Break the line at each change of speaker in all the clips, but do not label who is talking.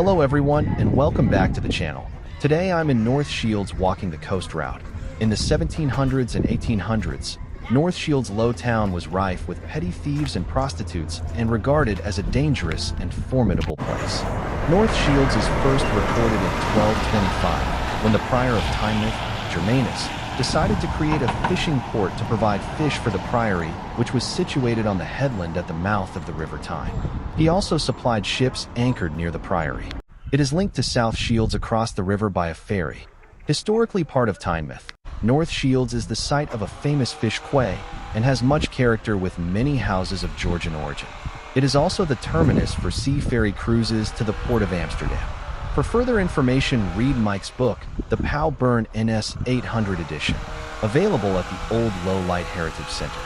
Hello everyone, and welcome back to the channel. Today I'm in North Shields walking the coast route. In the 1700s and 1800s, North Shields Low Town was rife with petty thieves and prostitutes and regarded as a dangerous and formidable place. North Shields is first recorded in 1225 when the prior of Tynemouth, Germanus, decided to create a fishing port to provide fish for the priory, which was situated on the headland at the mouth of the River Tyne. He also supplied ships anchored near the priory. It is linked to South Shields across the river by a ferry. Historically part of Tynemouth, North Shields is the site of a famous fish quay and has much character with many houses of Georgian origin. It is also the terminus for sea ferry cruises to the port of Amsterdam. For further information, read Mike's book, The Pow Burn NS 800 edition, available at the Old Lowlight Heritage Center.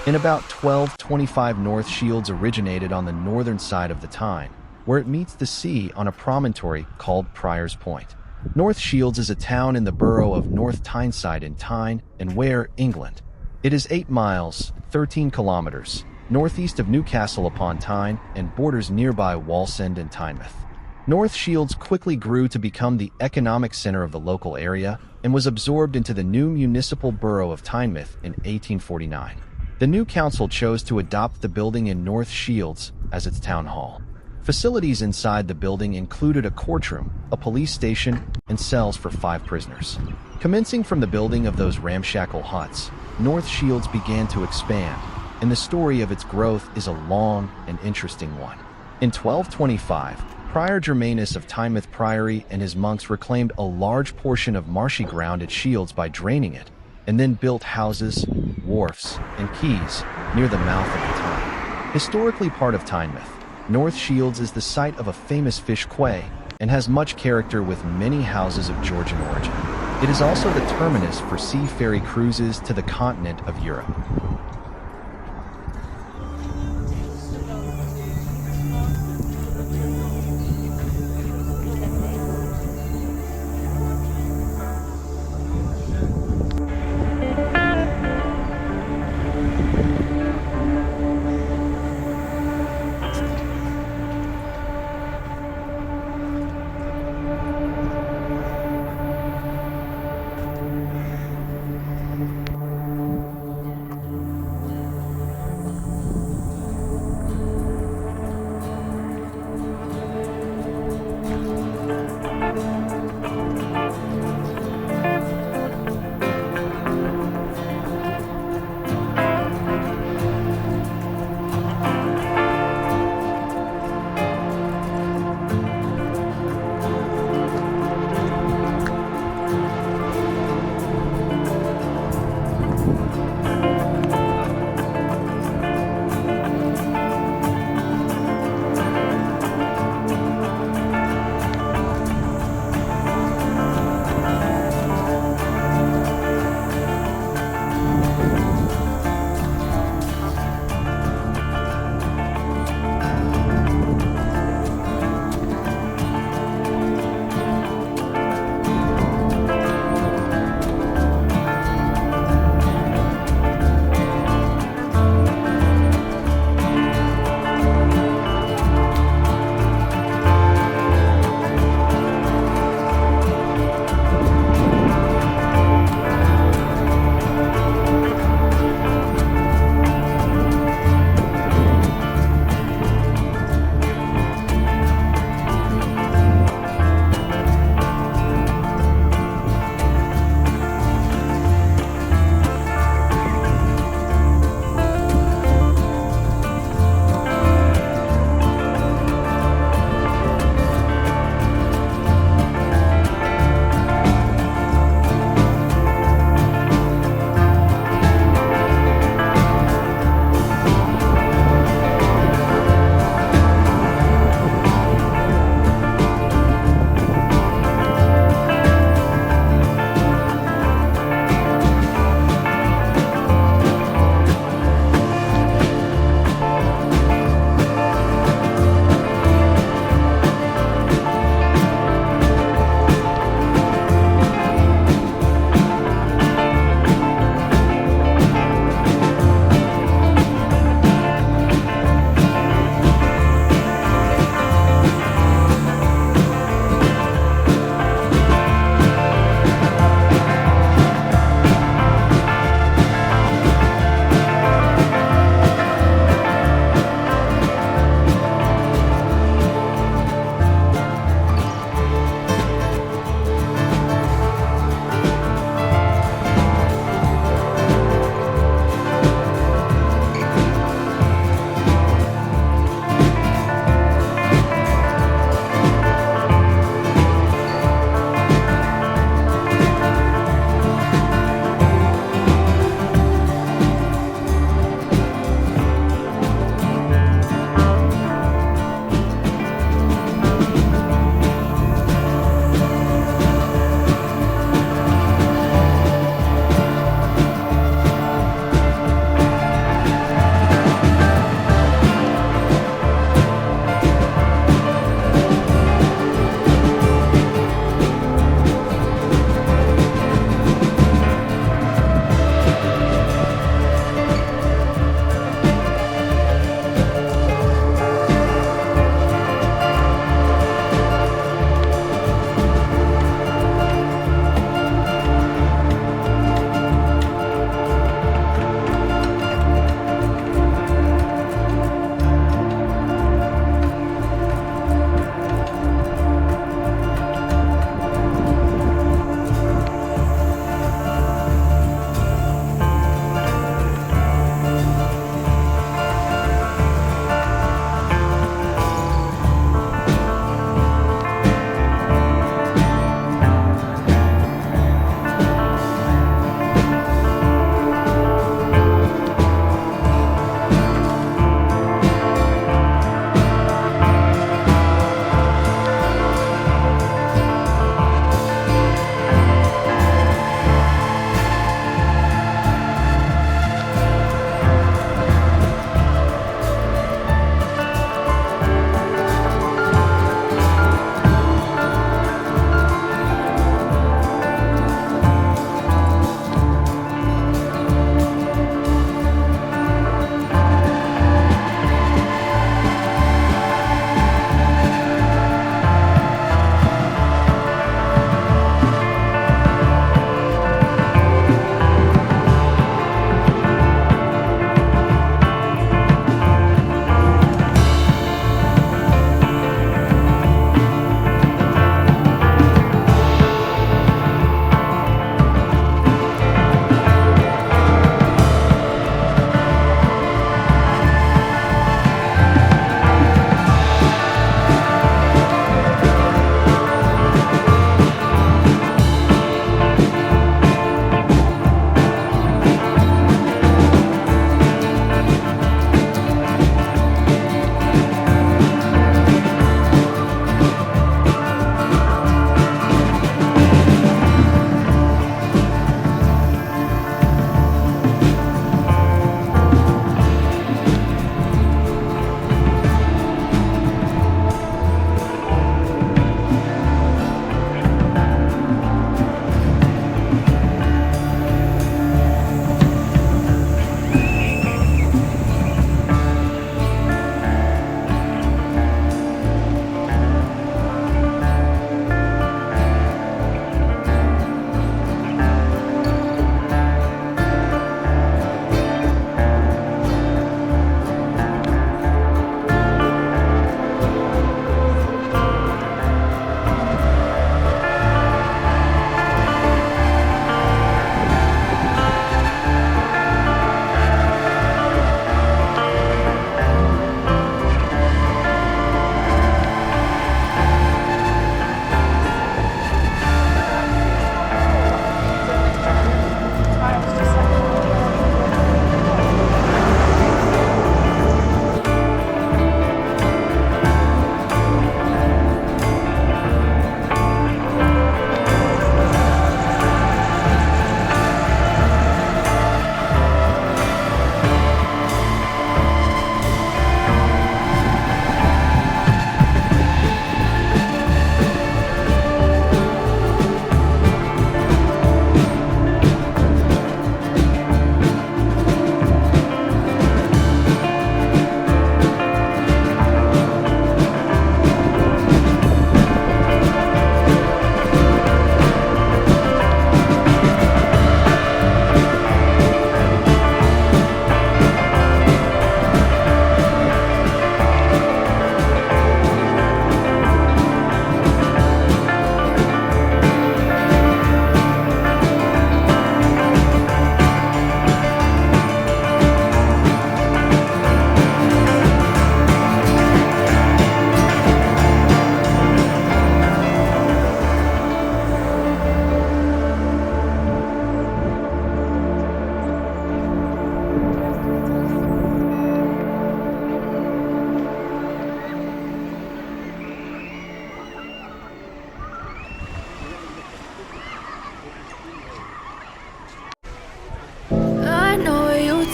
In about 1225, North Shields originated on the northern side of the Tyne, where it meets the sea on a promontory called Prior's Point. North Shields is a town in the borough of North Tyneside in Tyne and Wear, England. It is 8 miles, 13 kilometers, northeast of Newcastle upon Tyne and borders nearby Wallsend and Tynemouth. North Shields quickly grew to become the economic center of the local area and was absorbed into the new municipal borough of Tynemouth in 1849. The new council chose to adopt the building in North Shields as its town hall. Facilities inside the building included a courtroom, a police station, and cells for 5 prisoners. Commencing from the building of those ramshackle huts, North Shields began to expand, and the story of its growth is a long and interesting one. In 1225, Prior Germanus of Tynemouth Priory and his monks reclaimed a large portion of marshy ground at Shields by draining it, and then built houses, wharfs, and quays near the mouth of the Tyne. Historically part of Tynemouth, North Shields is the site of a famous fish quay and has much character with many houses of Georgian origin. It is also the terminus for sea ferry cruises to the continent of Europe.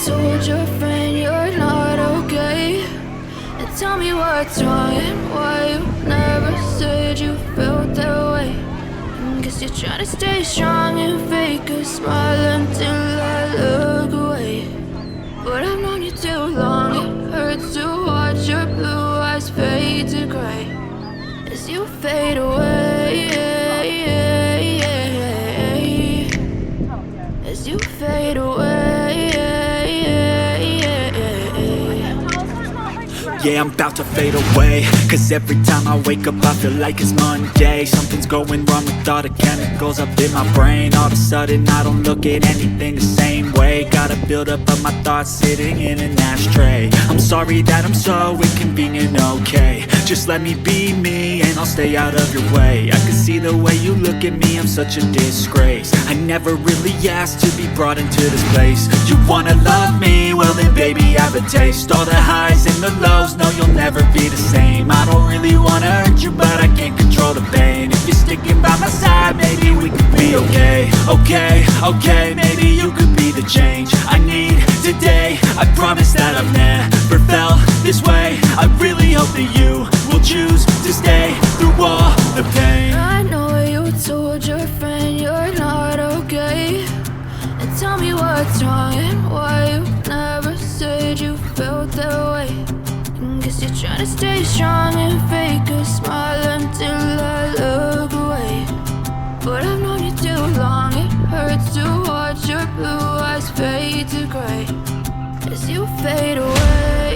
told your friend you're not okay? And tell me what's wrong and why you never said you felt that way. Guess you're trying to stay strong and fake a smile until I look away. But I've known you too long, it hurts to watch your blue eyes fade to gray as you fade away, as you fade away.
Yeah, I'm about to fade away, cause every time I wake up I feel like it's Monday. Something's going wrong with all the chemicals up in my brain. All of a sudden I don't look at anything the same way. Got a buildup of my thoughts sitting in an ashtray. I'm sorry that I'm so inconvenient, okay? Just let me be me and I'll stay out of your way. I can see the way you look at me, I'm such a disgrace. I never really asked to be brought into this place. You wanna love me? Well then baby have a taste. All the highs and the lows, no you'll never be the same. I don't really wanna hurt you but I can't control the pain. If you're sticking by my side maybe we could be okay. Okay, maybe you could be the change I need today. I promise that I've never felt this way. I really hope that you will choose to stay through all the pain.
I know you told your friend you're not okay. And tell me what's wrong and why you never said you felt that way. Guess you're trying to stay strong and fake a smile until I look away. But I've known you too long, it hurts to watch your blue eyes fade to gray as you fade away.